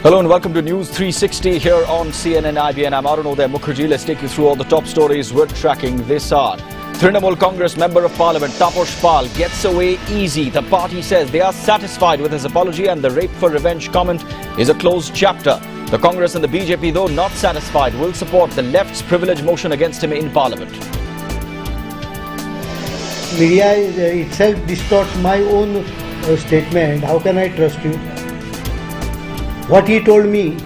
Hello and welcome to News 360 here on CNN IBN. I'm Arunodaya Mukherjee. Let's take you through all the top stories we're tracking this hour. Trinamool Congress Member of Parliament Taposh Pal gets away easy. The party says they are satisfied with his apology and the rape for revenge comment is a closed chapter. The Congress and the BJP, though not satisfied, will support the left's privilege motion against him in Parliament. Media itself distorts my own statement. How can I trust you? What he told me,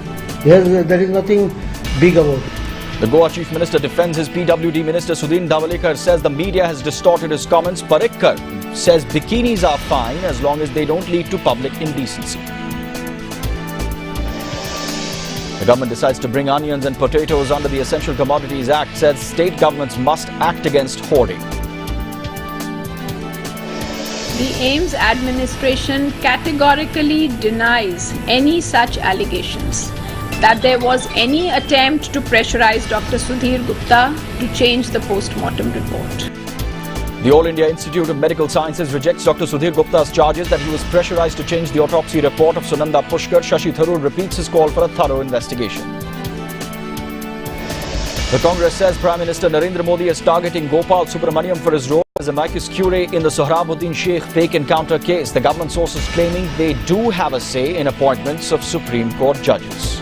there is nothing big about it. The Goa Chief Minister defends his PWD Minister Sudhin Dhavalekar, says the media has distorted his comments. Parikkar says bikinis are fine as long as they don't lead to public indecency. The government decides to bring onions and potatoes under the Essential Commodities Act, says state governments must act against hoarding. The AIMS administration categorically denies any such allegations that there was any attempt to pressurize Dr. Sudhir Gupta to change the post-mortem report. The All India Institute of Medical Sciences rejects Dr. Sudhir Gupta's charges that he was pressurized to change the autopsy report of Sunanda Pushkar. Shashi Tharoor repeats his call for a thorough investigation. The Congress says Prime Minister Narendra Modi is targeting Gopal Subramaniam for his role as amicus curiae in the Sohrabuddin Sheikh fake encounter case. The government sources claiming they do have a say in appointments of Supreme Court judges.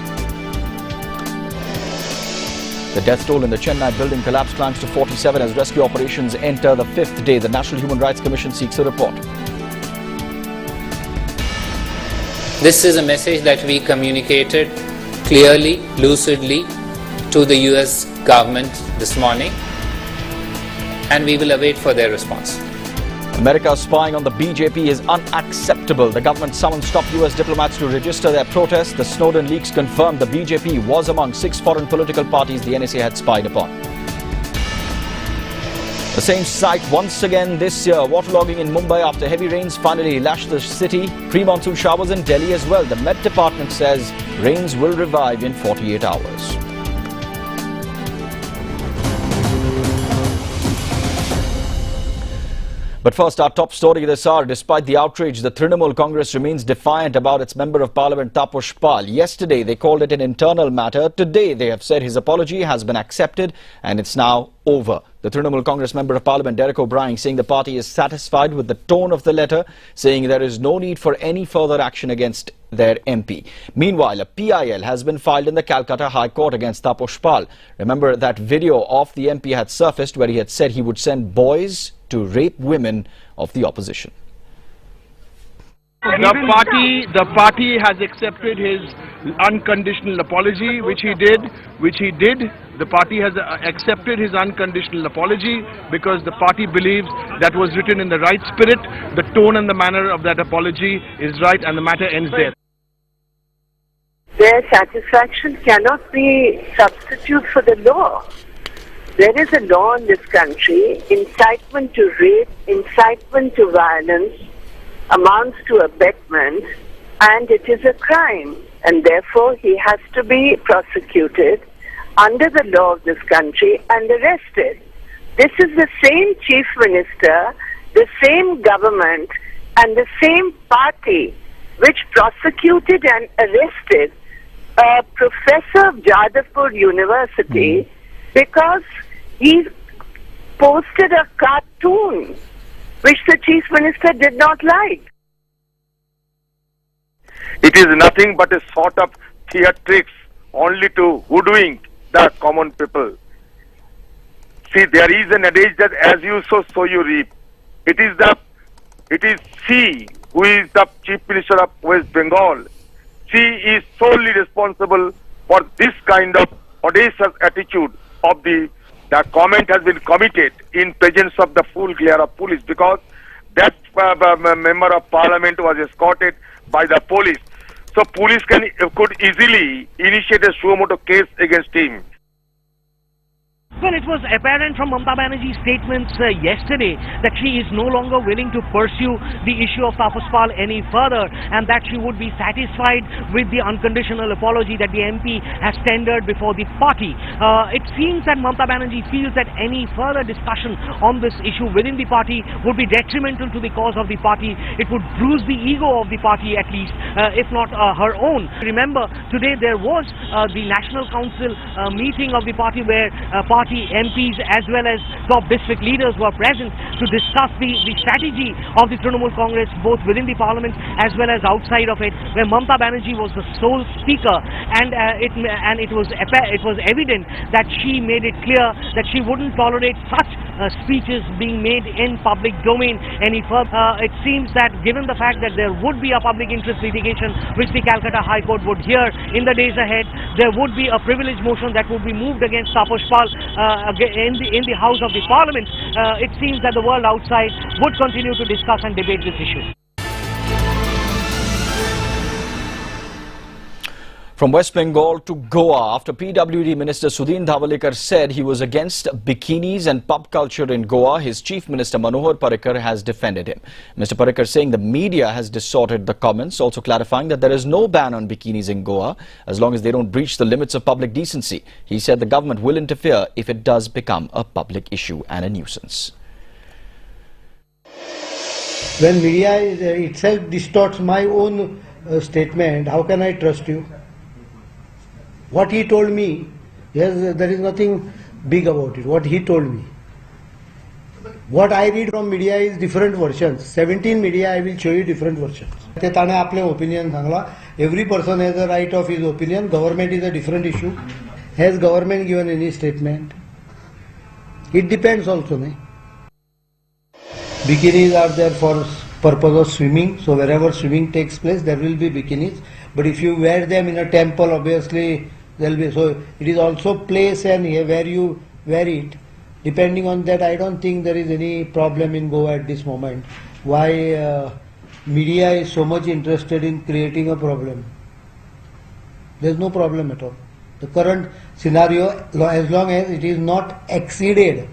The death toll in the Chennai building collapse climbs to 47 as rescue operations enter the fifth day. The National Human Rights Commission seeks a report. This is a message that we communicated clearly, lucidly to the US government this morning, and we will await for their response. America's spying on the BJP is unacceptable. The government summoned top US diplomats to register their protest. The Snowden leaks confirmed the BJP was among 6 foreign political parties the NSA had spied upon. The same sight once again this year. Waterlogging in Mumbai after heavy rains finally lashed the city. Pre-monsoon showers in Delhi as well. The Met Department says rains will revive in 48 hours. But first, our top story this hour. Despite the outrage, the Trinamool Congress remains defiant about its Member of Parliament Taposh Pal. Yesterday, they called it an internal matter. Today, they have said his apology has been accepted and it's now over. The Trinamool Congress Member of Parliament Derek O'Brien saying the party is satisfied with the tone of the letter, saying there is no need for any further action against their MP. Meanwhile, a PIL has been filed in the Calcutta High Court against Taposh Pal. Remember that video of the MP had surfaced where he had said he would send boys to rape women of the opposition. The party has accepted his unconditional apology, which he did. The party has accepted his unconditional apology because the party believes that was written in the right spirit. The tone and the manner of that apology is right, and the matter ends there. Their satisfaction cannot be substitute for the law. There is a law in this country. Incitement to rape, incitement to violence amounts to abetment, and it is a crime, and therefore he has to be prosecuted under the law of this country and arrested. This is the same chief minister, the same government, and the same party which prosecuted and arrested a professor of Jadavpur University because he posted a cartoon which the chief minister did not like. It is nothing but a sort of theatrics only to hoodwink the common people. See, there is an adage that as you sow, so you reap. It is she who is the Chief Minister of West Bengal. She is solely responsible for this kind of audacious attitude of the comment has been committed in presence of the full glare of police, because that member of parliament was escorted by the police. So police could easily initiate a suo motu case against him. Well, it was apparent from Mamata Banerjee's statements yesterday that she is no longer willing to pursue the issue of Tapas Pal any further, and that she would be satisfied with the unconditional apology that the MP has tendered before the party. It seems that Mamata Banerjee feels that any further discussion on this issue within the party would be detrimental to the cause of the party. It would bruise the ego of the party at least, if not her own. Remember, today there was the National Council meeting of the party where party MPs as well as top district leaders were present to discuss the strategy of the Trinamool Congress both within the parliament as well as outside of it, where Mamata Banerjee was the sole speaker, and it was evident that she made it clear that she wouldn't tolerate such speeches being made in public domain any further. It seems that given the fact that there would be a public interest litigation which the Calcutta High Court would hear in the days ahead, there would be a privilege motion that would be moved against Tapas Pal in the House of the Parliament. It seems that the world outside would continue to discuss and debate this issue. From West Bengal to Goa, after PWD Minister Sudhin Dhawalekar said he was against bikinis and pub culture in Goa, his Chief Minister Manohar Parrikar has defended him. Mr. Parrikar saying the media has distorted the comments, also clarifying that there is no ban on bikinis in Goa as long as they don't breach the limits of public decency. He said the government will interfere if it does become a public issue and a nuisance. When media itself distorts my own statement, how can I trust you? What he told me, yes, there is nothing big about it. What he told me. What I read from media is different versions. 17 media, I will show you different versions. ते ताणे आपले opinion Sangla. Every person has a right of his opinion. Government is a different issue. Has government given any statement? It depends also, ne? Bikinis are there for purpose of swimming. So wherever swimming takes place, there will be bikinis. But if you wear them in a temple, obviously there will be. So it is also place and where you wear it. Depending on that, I don't think there is any problem in Goa at this moment. Why media is so much interested in creating a problem? There is no problem at all. The current scenario, as long as it is not exceeded,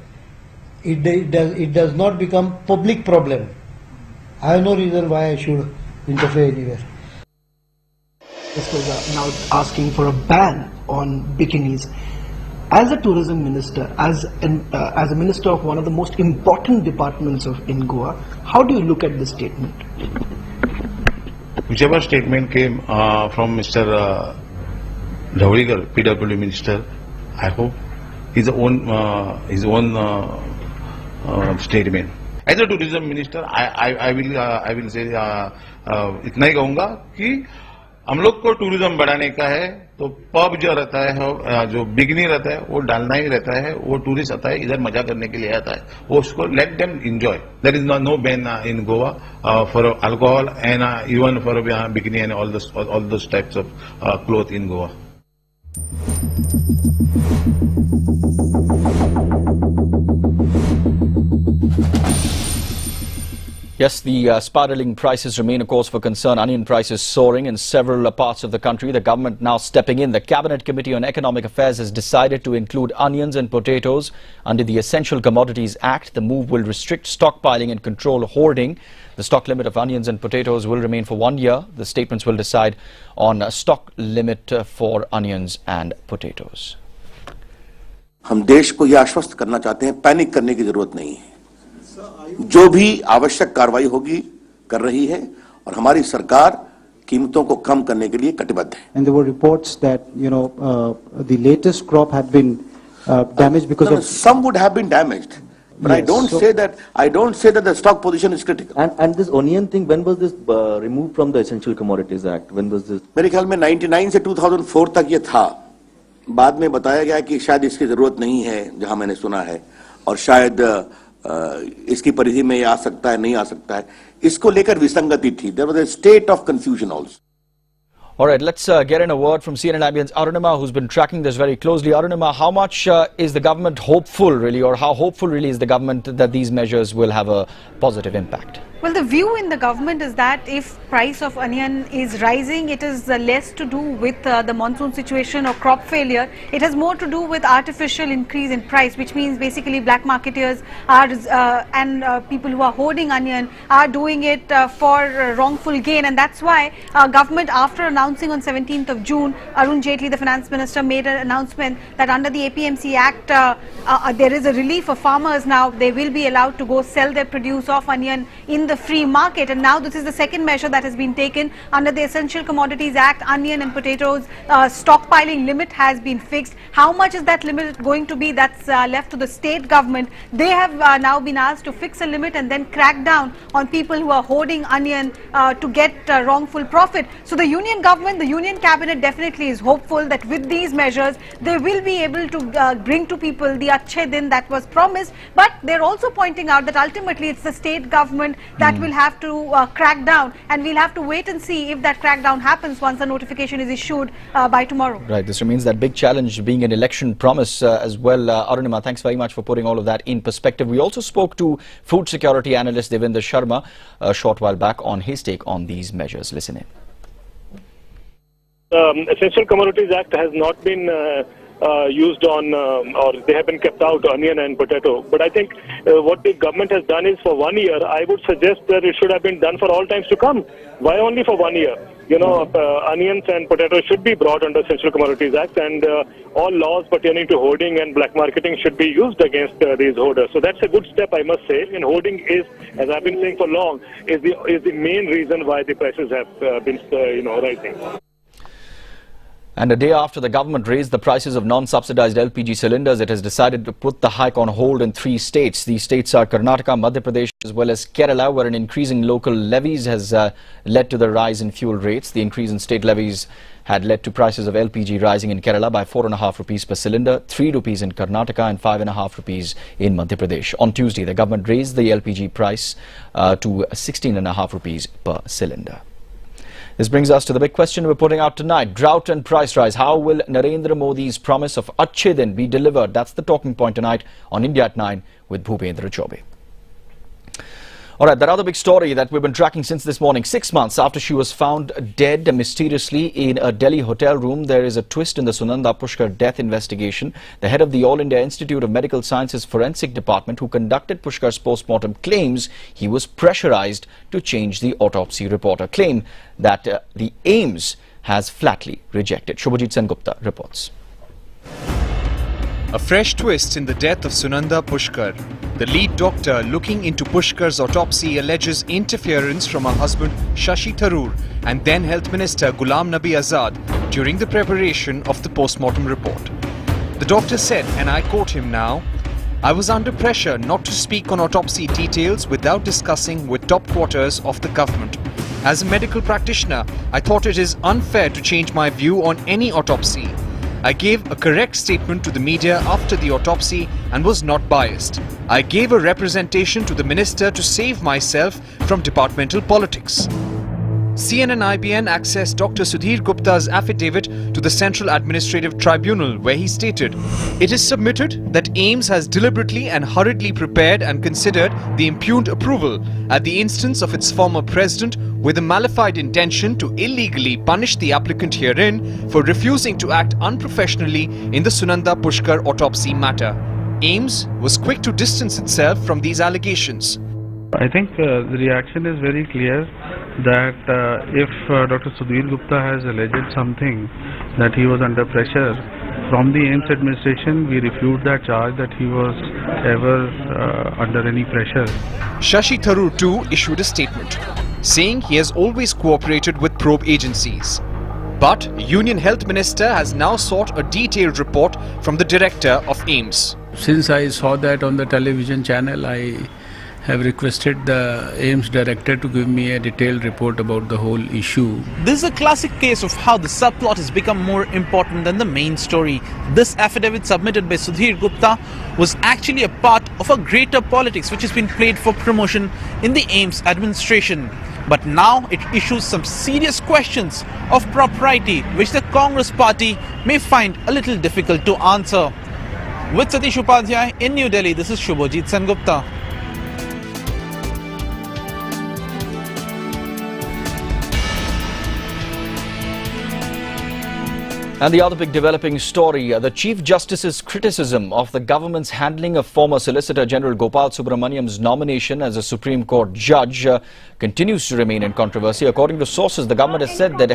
it does not become public problem. I have no reason why I should interfere anywhere. This was now asking for a ban on bikinis. As a tourism minister, as a minister of one of the most important departments in Goa, how do you look at this statement? Whichever statement came from Mr. Dhawalekar, PWD minister, I hope his own statement. As a tourism minister, I will say इतना ही कहूँगा कि हम लोग को tourism बढ़ाने का है, तो पब जो रहता है, जो बिगनी रहता है, वो डालना ही रहता है. वो टूरिस्ट आता है, इधर मजा करने के लिए आता है, वो उसको let them enjoy. There is no ban in Goa for alcohol and even for bikini and all those types of clothes in Goa. Yes, the spiraling prices remain a cause for concern. Onion prices soaring in several parts of the country. The government now stepping in. The Cabinet Committee on Economic Affairs has decided to include onions and potatoes under the Essential Commodities Act. The move will restrict stockpiling and control hoarding. The stock limit of onions and potatoes will remain for 1 year. The statements will decide on a stock limit for onions and potatoes. हम देश को यह आश्वस्त करना चाहते हैं, panic करने की जरूरत नहीं है. जो भी आवश्यक कार्रवाई होगी कर रही है और हमारी सरकार कीमतों को कम करने के लिए कटिबद्ध है. And there were reports that the latest crop had been damaged because of some would have been damaged, but yes, I don't say that the stock position is critical. And this onion thing, when was this removed from the Essential Commodities Act? When was this? मेरे ख्याल में 99 से 2004 तक ये था. बाद में बताया गया कि शायद इसकी जरूरत नहीं है, जहां मैंने सुना है, और शायद इसकी परिधि में आ सकता है, नहीं आ सकता है. इसको लेकर विसंगति थी. There was a state of confusion also. All right, let's get in a word from CNN IBN's Arunima, who's been tracking this very closely. Arunima, how much is the government hopeful really, or how hopeful really is the government that these measures will have a positive impact? Well, the view in the government is that if price of onion is rising, it is less to do with the monsoon situation or crop failure. It has more to do with artificial increase in price, which means basically black marketeers are and people who are hoarding onion are doing it for wrongful gain, and that's why government, after announcing on 17th of June, Arun Jaitley, the finance minister, made an announcement that under the APMC Act there is a relief for farmers now. They will be allowed to go sell their produce of onion in the free market, and now this is the second measure that has been taken under the Essential Commodities Act. Onion and potatoes stockpiling limit has been fixed. How much is that limit going to be? That's left to the state government. They have now been asked to fix a limit and then crack down on people who are hoarding onion to get wrongful profit. So the union government, the union cabinet definitely is hopeful that with these measures they will be able to bring to people the Achhe Din that was promised, but they're also pointing out that ultimately it's the state government that will have to crack down, and we'll have to wait and see if that crackdown happens once the notification is issued by tomorrow. Right, this remains that big challenge being an election promise as well. Arunima, thanks very much for putting all of that in perspective. We also spoke to food security analyst Devendra Sharma a short while back on his take on these measures. Listen in. Essential Commodities Act has not been used on, or they have been kept out, onion and potato. But I think what the government has done is for 1 year, I would suggest that it should have been done for all times to come. Why only for 1 year? You know, onions and potatoes should be brought under Essential Commodities Act, and all laws pertaining to hoarding and black marketing should be used against these hoarders. So that's a good step, I must say. And hoarding is, as I've been saying for long, is the main reason why the prices have been, rising. And a day after the government raised the prices of non-subsidized LPG cylinders, it has decided to put the hike on hold in 3 states. These states are Karnataka, Madhya Pradesh as well as Kerala, where an increase in local levies has led to the rise in fuel rates. The increase in state levies had led to prices of LPG rising in Kerala by 4.5 rupees per cylinder, 3 rupees in Karnataka and 5.5 rupees in Madhya Pradesh. On Tuesday, the government raised the LPG price to 16.5 rupees per cylinder. This brings us to the big question we're putting out tonight. Drought and price rise. How will Narendra Modi's promise of Achhe Din be delivered? That's the talking point tonight on India at 9 with Bhupendra Chaubey. Alright, that other big story that we've been tracking since this morning. 6 months after she was found dead mysteriously in a Delhi hotel room, there is a twist in the Sunanda Pushkar death investigation. The head of the All India Institute of Medical Sciences Forensic Department, who conducted Pushkar's post-mortem, claims he was pressurized to change the autopsy report. A claim that the AIIMS has flatly rejected. Shubhajit Sengupta reports. A fresh twist in the death of Sunanda Pushkar. The lead doctor looking into Pushkar's autopsy alleges interference from her husband Shashi Tharoor and then Health Minister Ghulam Nabi Azad during the preparation of the post-mortem report. The doctor said, and I quote him now, "I was under pressure not to speak on autopsy details without discussing with top quarters of the government. As a medical practitioner, I thought it is unfair to change my view on any autopsy. I gave a correct statement to the media after the autopsy and was not biased. I gave a representation to the minister to save myself from departmental politics." CNN-IBN accessed Dr. Sudhir Gupta's affidavit to the Central Administrative Tribunal, where he stated, "It is submitted that AIIMS has deliberately and hurriedly prepared and considered the impugned approval at the instance of its former president with a malified intention to illegally punish the applicant herein for refusing to act unprofessionally in the Sunanda Pushkar autopsy matter." AIIMS was quick to distance itself from these allegations. I think the reaction is very clear that if Dr. Sudhir Gupta has alleged something that he was under pressure from the AIIMS administration, we refute that charge that he was ever under any pressure. Shashi Tharoor too issued a statement saying he has always cooperated with probe agencies. But Union Health Minister has now sought a detailed report from the director of AIIMS. Since I saw that on the television channel, I have requested the AIIMS director to give me a detailed report about the whole issue. This is a classic case of how the subplot has become more important than the main story. This affidavit submitted by Sudhir Gupta was actually a part of a greater politics which has been played for promotion in the AIIMS administration. But now it issues some serious questions of propriety which the Congress party may find a little difficult to answer. With Satish Upadhyay in New Delhi, this is Shubhajit Sengupta. And the other big developing story, the Chief Justice's criticism of the government's handling of former Solicitor General Gopal Subramaniam's nomination as a Supreme Court judge continues to remain in controversy. According to sources, the government has said that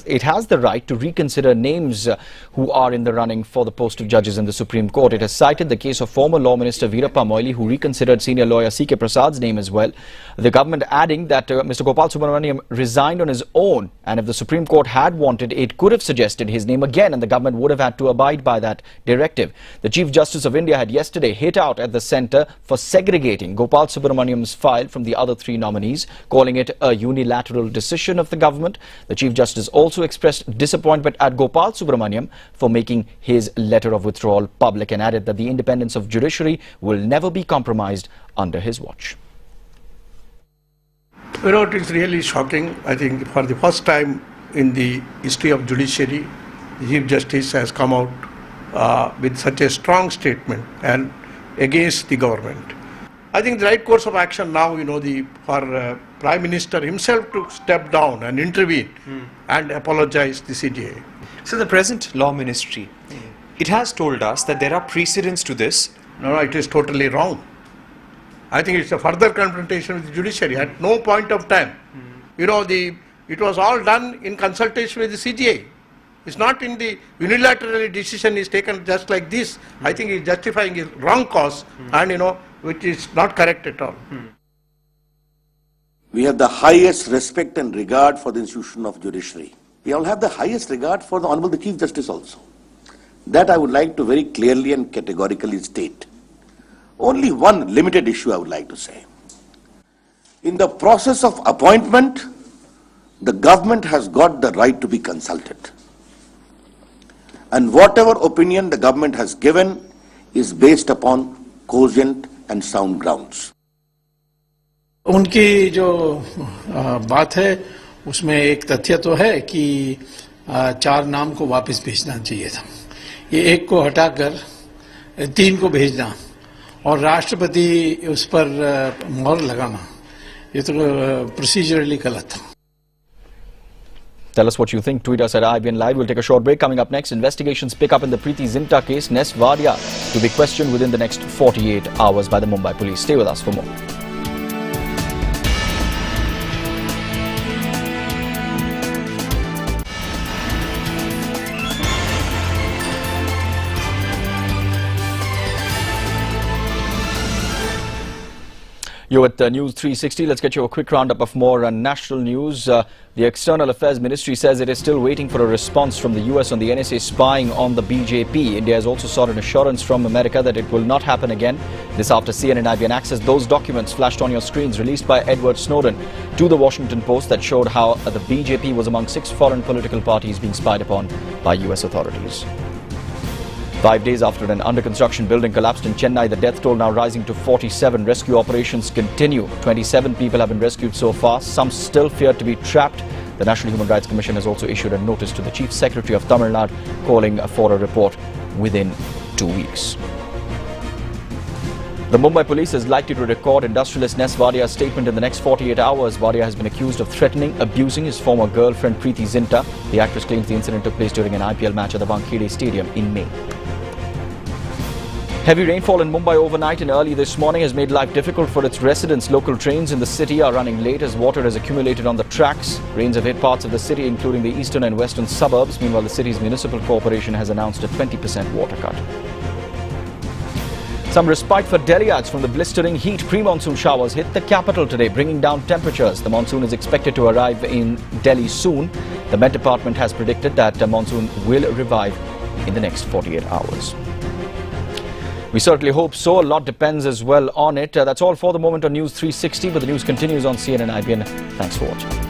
it has the right to reconsider names who are in the running for the post of judges in the Supreme Court. It has cited the case of former Law Minister Veerappa Moily, who reconsidered senior lawyer C.K. Prasad's name as well. The government adding that Mr. Gopal Subramaniam resigned on his own, and if the Supreme Court had wanted, it could have suggested his name again, and the government would have had to abide by that directive. The Chief Justice of India had yesterday hit out at the centre for segregating Gopal Subramaniam's file from the other three nominees, calling it a unilateral decision of the government. The Chief Justice also expressed disappointment at Gopal Subramaniam for making his letter of withdrawal public, and added that the independence of judiciary will never be compromised under his watch. You know, it is really shocking. I think for the first time in the history of judiciary, the Chief Justice has come out with such a strong statement and against the government. I think the right course of action now, you know, for Prime Minister himself to step down and intervene and apologize the CJA. So the present Law Ministry, it has told us that there are precedents to this. No, it is totally wrong. I think it's a further confrontation with the judiciary. At no point of time, you know, it was all done in consultation with the CJA. It's not in the unilateral decision is taken just like this. I think it's justifying a wrong cause and, you know, which is not correct at all. We have the highest respect and regard for the institution of judiciary. We all have the highest regard for the Honorable Chief Justice also. That I would like to very clearly and categorically state. Only one limited issue I would like to say. In the process of appointment, the government has got the right to be consulted. And whatever opinion the government has given is based upon cogent and sound grounds. उनकी जो बात है उसमें एक तथ्य तो है कि 4 नाम को वापस भेजना चाहिए था. ये एक को हटाकर 3 को भेजना और राष्ट्रपति उस पर मोहर लगाना, ये तो प्रोसीजरली गलत था. Tell us what you think. Tweet us at IBN Live. We'll take a short break. Coming up next, investigations pick up in the Preeti Zinta case. Nes Wadia to be questioned within the next 48 hours by the Mumbai police. Stay with us for more. You're at News 360. Let's get you a quick roundup of more national news. The External Affairs Ministry says it is still waiting for a response from the US on the NSA spying on the BJP. India has also sought an assurance from America that it will not happen again. This after CNN IBN accessed those documents flashed on your screens released by Edward Snowden to the Washington Post that showed how the BJP was among 6 foreign political parties being spied upon by US authorities. 5 days after an under-construction building collapsed in Chennai, the death toll now rising to 47. Rescue operations continue. 27 people have been rescued so far. Some still fear to be trapped. The National Human Rights Commission has also issued a notice to the Chief Secretary of Tamil Nadu calling for a report within 2 weeks. The Mumbai police is likely to record industrialist Nes Wadia's statement in the next 48 hours. Wadia has been accused of threatening, abusing his former girlfriend Preeti Zinta. The actress claims the incident took place during an IPL match at the Wankhede Stadium in May. Heavy rainfall in Mumbai overnight and early this morning has made life difficult for its residents. Local trains in the city are running late as water has accumulated on the tracks. Rains have hit parts of the city, including the eastern and western suburbs. Meanwhile, the city's municipal corporation has announced a 20% water cut. Some respite for Delhiites from the blistering heat. Pre-monsoon showers hit the capital today, bringing down temperatures. The monsoon is expected to arrive in Delhi soon. The Met Department has predicted that the monsoon will revive in the next 48 hours. We certainly hope so. A lot depends as well on it. That's all for the moment on News 360, but the news continues on CNN IBN. Thanks for watching.